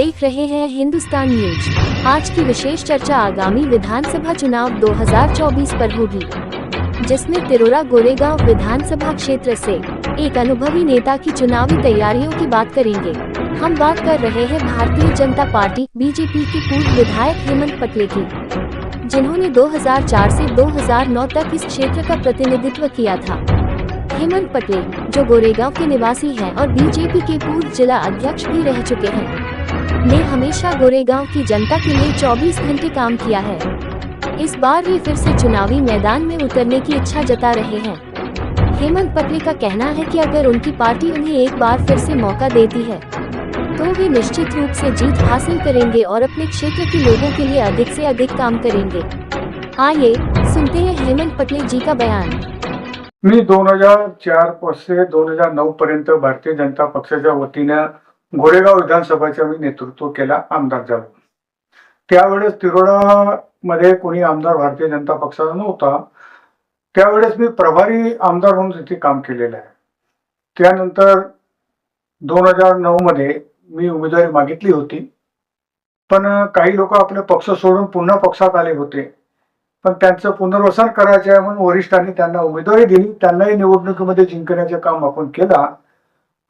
देख रहे हैं हिंदुस्तान न्यूज। आज की विशेष चर्चा आगामी विधानसभा चुनाव 2024 पर होगी, जिसमें तिरोड़ा गोरेगांव विधानसभा क्षेत्र से एक अनुभवी नेता की चुनावी तैयारियों की बात करेंगे। हम बात कर रहे हैं भारतीय जनता पार्टी बीजेपी के पूर्व विधायक हेमंत पटले की, जिन्होंने 2004 से 2009 तक इस क्षेत्र का प्रतिनिधित्व किया था। हेमंत पटले, जो गोरेगांव के निवासी हैं और बीजेपी के पूर्व जिला अध्यक्ष भी रह चुके हैं, ने हमेशा गोरेगांव की जनता के लिए 24 घंटे काम किया है। इस बार वे फिर से चुनावी मैदान में उतरने की इच्छा जता रहे हैं। हेमंत पटले का कहना है कि अगर उनकी पार्टी उन्हें एक बार फिर से मौका देती है, तो वे निश्चित रूप से जीत हासिल करेंगे और अपने क्षेत्र के लोगों के लिए अधिक से अधिक काम करेंगे। आइए सुनते हैं हेमंत पटले जी का बयान। मी 2004 पासून 2009 पर्यंत भारतीय जनता पक्षाच्या वतीने गोरेगाव विधानसभेचा मी नेतृत्व केला, आमदार झालो। त्यावेळेस तिरोडा मध्ये कोणी आमदार भारतीय जनता पक्षाचा नव्हता। त्यावेळेस मी प्रभारी आमदार म्हणून तिथे काम केलेलं आहे। त्यानंतर 2009 मध्ये मी उमेदवारी मागितली होती, पण काही लोक आपले पक्ष सोडून पुन्हा पक्षात आले होते, पण त्यांचं पुनर्वसन करायचे आहे म्हणून वरिष्ठांनी त्यांना उमेदवारी दिली। त्यांनाही निवडणुकीमध्ये जिंकण्याचे काम आपण केला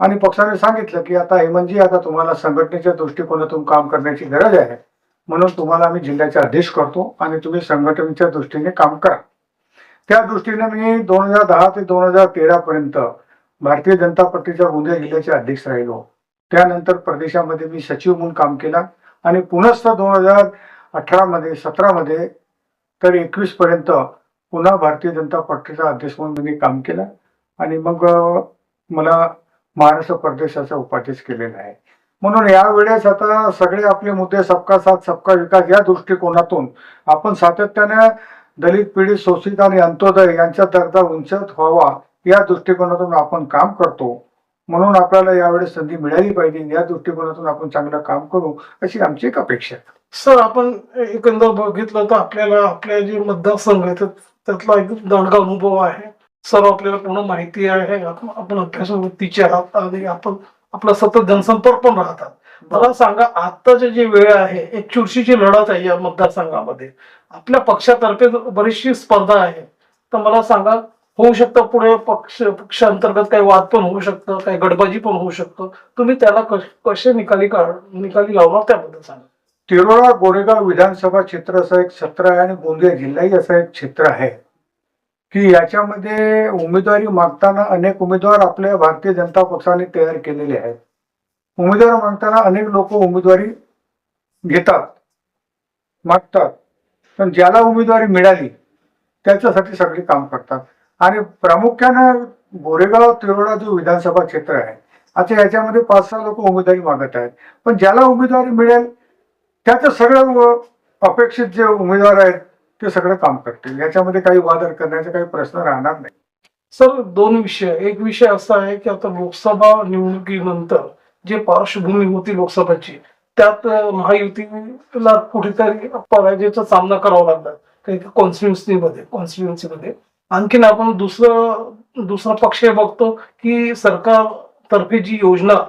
आणि पक्षाने सांगितलं की आता हेमंतजी, आता तुम्हाला संघटनेच्या दृष्टिकोनातून काम करण्याची गरज आहे, म्हणून तुम्हाला आम्ही जिल्ह्याचे आदेश करतो आणि तुम्ही संघटनेच्या दृष्टीने काम करा। त्या दृष्टीने मी 2010 ते 2013 पर्यंत भारतीय जनता पार्टीच्या गोंदिया जिल्ह्याचे अध्यक्ष राहिलो। त्यानंतर प्रदेशामध्ये मी सचिव म्हणून काम केला आणि पुनश्च 2018 मध्ये 17 मध्ये तर 21 पर्यंत पुन्हा भारतीय जनता पार्टीचा अध्यक्ष म्हणून मी काम केलं आणि मग मला महाराष्ट्र प्रदेशाचा उपाध्यक्ष केलेला आहे। म्हणून यावेळेस आता सगळे आपले मुद्दे सबका साथ सबका विकास या दृष्टिकोनातून आपण सातत्याने दलित, पीडित, शोषित आणि अंत्योदय यांच्या दर्जा उंच व्हावा या दृष्टिकोनातून आपण काम करतो। म्हणून आपल्याला यावेळेस संधी मिळाली पाहिजे, या दृष्टिकोनातून आपण चांगलं काम करू अशी आमची एक अपेक्षा आहे। सर, आपण एकंदर बघितलं तर आपल्याला आपल्या जे मतदारसंघ आहेत त्यातला एक दांडगा अनुभव आहे। सर, आपल्याला पूर्ण माहिती आहे, आपण अभ्यासवृत्तीचे आहात आणि आपण आपला सतत जनसंपर्क पण राहतात। मला सांगा, आताची जी वेळ आहे, एक चुरशीची लढत आहे या मतदारसंघामध्ये, आपल्या पक्षातर्फे बरीचशी स्पर्धा आहे, तर मला सांगा, होऊ शकतं पुढे पक्षांतर्गत काही वाद पण होऊ शकतं, काही गडबाजी पण होऊ शकतं, तुम्ही त्याला कसे निकाली लावणार त्याबद्दल सांगा। तिरोडा गोरेगाव विधानसभा क्षेत्र असं एक क्षेत्र आहे आणि गोंदिया जिल्हाही असं एक क्षेत्र आहे की याच्यामध्ये उमेदवारी मागताना अनेक उमेदवार आपल्या भारतीय जनता पक्षाने तयार केलेले आहेत। उमेदवार मागताना अनेक लोक उमेदवारी घेतात, मागतात, पण ज्याला उमेदवारी मिळाली त्याच्यासाठी सगळे काम करतात। आणि प्रामुख्याने गोरेगाव तिरोडा जो विधानसभा क्षेत्र आहे, आता याच्यामध्ये 5-6 लोक उमेदवारी मागत आहेत, पण ज्याला उमेदवारी मिळेल त्याचं सगळं अपेक्षित जे उमेदवार आहेत ते सगळं काम करतील। याच्यामध्ये काही वाद करण्याचा काही प्रश्न राहणार नाही। सर, दोन विषय, एक विषय असा आहे की आता लोकसभा निवडणुकीनंतर जे पार्श्वभूमी होती लोकसभेची, त्यात महायुतीला कुठेतरी पराजयाचा सामना करावा लागला काही कॉन्स्टिट्युन्सीमध्ये। आणखीन आपण दुसरा पक्ष बघतो की सरकार तर्फे जी योजना,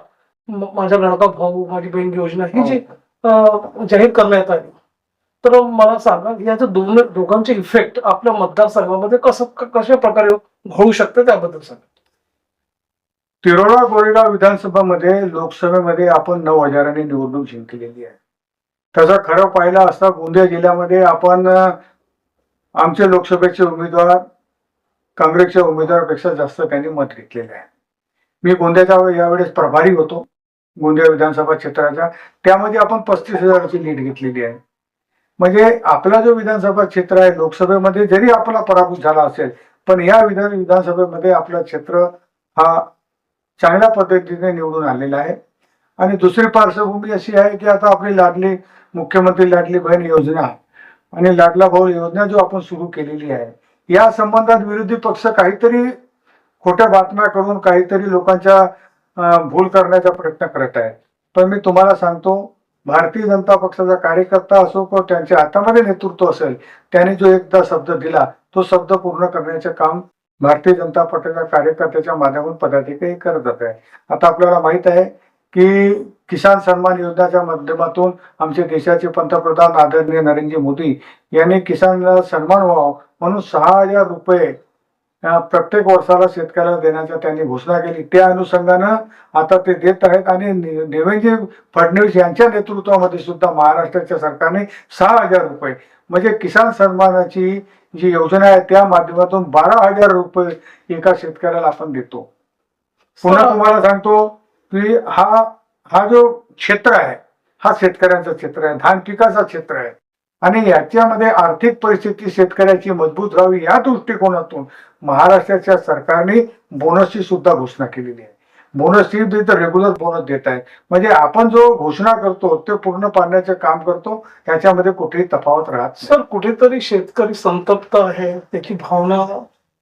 माझा लाडका भाऊ माझी बहीण योजना ही जी जाहीर करण्यात आली, तर मला सांगा, याचे दोघांचे इफेक्ट आपल्या मतदारसंघामध्ये कशा प्रकारे घडू शकते त्याबद्दल सांगा। तिरोडा गोरेगाव विधानसभामध्ये लोकसभेमध्ये आपण 9,000 निवडणूक जिंकलेली आहे। तसं खरं पाहिलं असता गोंदिया जिल्ह्यामध्ये आपण आमचे लोकसभेचे उमेदवार काँग्रेसच्या उमेदवारापेक्षा जास्त त्यांनी मत घेतलेले आहे। मी गोंदियाचा यावेळेस प्रभारी होतो गोंदिया विधानसभा क्षेत्राचा, त्यामध्ये आपण 35,000ची लीड घेतलेली आहे। म्हणजे आपला जो विधानसभा क्षेत्र आहे लोकसभेमध्ये जरी आपला पराभूत झाला असेल, पण या विधानसभेमध्ये आपला क्षेत्र हा चांगल्या पद्धतीने निवडून आलेला आहे। आणि दुसरी पार्श्वभूमी अशी आहे की आता आपली लाडली मुख्यमंत्री लाडली बहीण योजना आणि लाडला भाऊ योजना जो आपण सुरू केलेली आहे, या संबंधात विरोधी पक्ष काहीतरी खोट्या बातम्या करून काहीतरी लोकांच्या भूल करण्याचा प्रयत्न करत आहे। पण मी तुम्हाला सांगतो, भारतीय जनता पक्षाचा कार्यकर्ता असो किंवा त्यांच्या हातामध्ये नेतृत्व असेल, त्याने जो एकदा शब्द दिला तो शब्द पूर्ण करण्याचे काम भारतीय जनता पक्षाच्या कार्यकर्त्याच्या माध्यमातून पदाधिकारी करत आहे। आता आपल्याला माहित आहे की किसान सन्मान योजनेच्या माध्यमातून आमचे देशाचे पंतप्रधान आदरणीय नरेंद्र मोदी यांनी किसानला सन्मान व्हावा म्हणून 6,000 रुपये प्रत्येक वर्षाला शेतकऱ्याला देण्याच्या त्यांनी घोषणा केली. त्या अनुषंगानं आता ते देत आहेत आणि देवेंद्र फडणवीस यांच्या नेतृत्वामध्ये सुद्धा महाराष्ट्राच्या सरकारने 6,000 रुपये म्हणजे किसान सन्मानाची जी योजना आहे त्या माध्यमातून 12,000 रुपये एका शेतकऱ्याला आपण देतो. पुन्हा तुम्हाला सांगतो की हा जो क्षेत्र आहे हा शेतकऱ्यांचा क्षेत्र आहे, धान पिकाचा क्षेत्र आहे आणि याच्यामध्ये आर्थिक परिस्थिती शेतकऱ्याची मजबूत राहावी या दृष्टिकोनातून महाराष्ट्राच्या सरकारने बोनसची सुद्धा घोषणा केलेली आहे. बोनसची तर रेग्युलर बोनस देत आहे म्हणजे आपण जो घोषणा करतो ते पूर्ण पाडण्याचे काम करतो, याच्यामध्ये कुठेही तफावत राहत नाही. सर, कुठेतरी शेतकरी संतप्त आहे, त्याची भावना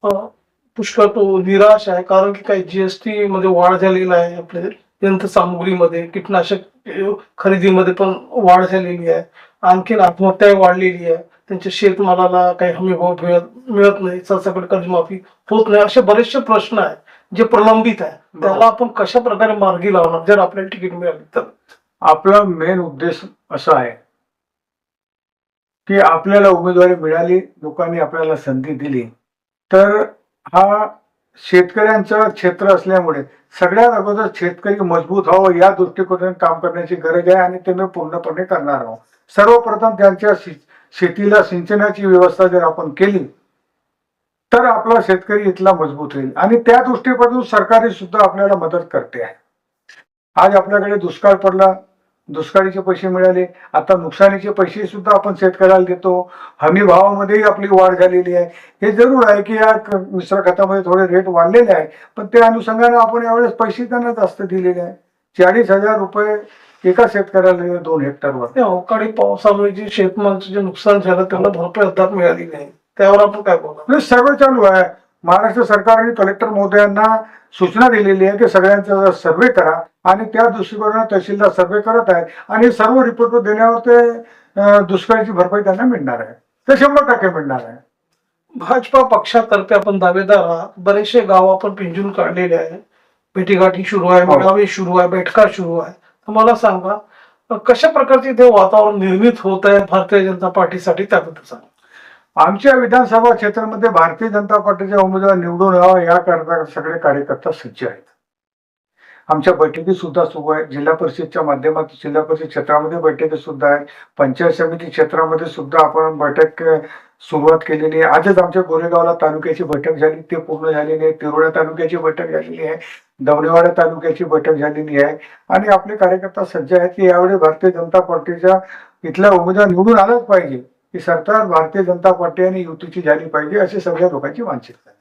पुष्कळ तो निराश आहे, कारण की काही जीएसटी मध्ये वाढ झालेला आहे, आपल्या यंत्रसामुग्रीमध्ये कीटनाशक खरेदीमध्ये पण वाढ झालेली आहे, आणखीन आत्महत्या वाढलेली आहे, त्यांच्या शेतमालाला काही हमीभाव मिळत नाही, सरसकट कर्जमाफी होत नाही, असे बरेचसे प्रश्न आहेत जे प्रलंबित आहे. त्याला आपण कशा प्रकारे मार्गी लावणार जर आपल्याला तिकीट मिळाली तर? आपला मेन उद्देश असा आहे की आपल्याला उमेदवारी मिळाली, लोकांनी आपल्याला संधी दिली, तर हा शेतकऱ्यांचं क्षेत्र असल्यामुळे सगळ्यात अगोदर शेतकरी मजबूत व्हावं या दृष्टिकोनातून काम करण्याची गरज आहे आणि ते मी पूर्णपणे करणार आहोत. सर्वप्रथम त्यांच्या शेतीला सिंचनाची व्यवस्था जर आपण केली तर आपला शेतकरी इथला मजबूत होईल आणि त्या दृष्टीपासून सरकारने सुद्धा आपल्याला मदत करते आहे. आज आपल्याकडे दुष्काळ पडला, दुष्काळीचे पैसे मिळाले, आता नुकसानीचे पैसे सुद्धा आपण शेतकऱ्याला देतो, हमी भावामध्येही आपली वाढ झालेली आहे. हे जरूर आहे की या मिश्र खतामध्ये थोडे रेट वाढलेले आहे, पण त्या अनुषंगाने आपण यावेळेस पैसे त्यांना जास्त दिलेले आहे. 40,000 रुपये एका शेतकऱ्याला 2 हेक्टरवर. त्या अवकाळी पावसामुळे जे शेतमालाचं जे नुकसान झालं त्याला भरपाई अद्याप मिळाली नाही, त्यावर आपण काय बोलणार? सर्वे चालू आहे. महाराष्ट्र सरकारने कलेक्टर महोदयांना सूचना दिलेली आहे की सगळ्यांचा सर्वे करा आणि त्या दृष्टिकोनाने तहसीलदार सर्वे करत आहेत आणि सर्व रिपोर्ट देण्यावर ते दुष्काळाची भरपाई त्यांना मिळणार आहे, ते 100% मिळणार आहे. भाजपा पक्षातर्फे आपण दावेदार आहात, बरेचसे गाव आपण पिंजून काढलेले आहे, भेटीगाठी सुरू आहे, मेळावे सुरू आहे, बैठका सुरू आहे. तर मला सांगा कशा प्रकारचे ते वातावरण निर्मित होत आहे भारतीय जनता पार्टीसाठी, त्याबद्दल सांगा. आमच्या विधानसभा क्षेत्रामध्ये भारतीय जनता पार्टीचा उमेदवार निवडून यावा याकरता सगळे कार्यकर्ता सज्ज आहेत. आमच्या बैठकी सुद्धा सुरू आहे, जिल्हा परिषदच्या माध्यमातून जिल्हा परिषद क्षेत्रामध्ये बैठकी सुद्धा आहे, पंचायत समिती क्षेत्रामध्ये सुद्धा आपण बैठक सुरुवात केलेली आहे. आजच आमच्या गोरेगावला तालुक्याची बैठक झाली, ते पूर्ण झालेली आहे. तिरोडा तालुक्याची बैठक झालेली आहे, दवणेवाडा तालुक्याची बैठक झालेली आहे आणि आपले कार्यकर्ता सज्ज आहेत की यावेळी भारतीय जनता पार्टीच्या इथला उमेदवार निवडून आलाच पाहिजे, की सरकार भारतीय जनता पार्टी आणि युतीची झाली पाहिजे अशी सगळ्या लोकांची मानसिकता आहे.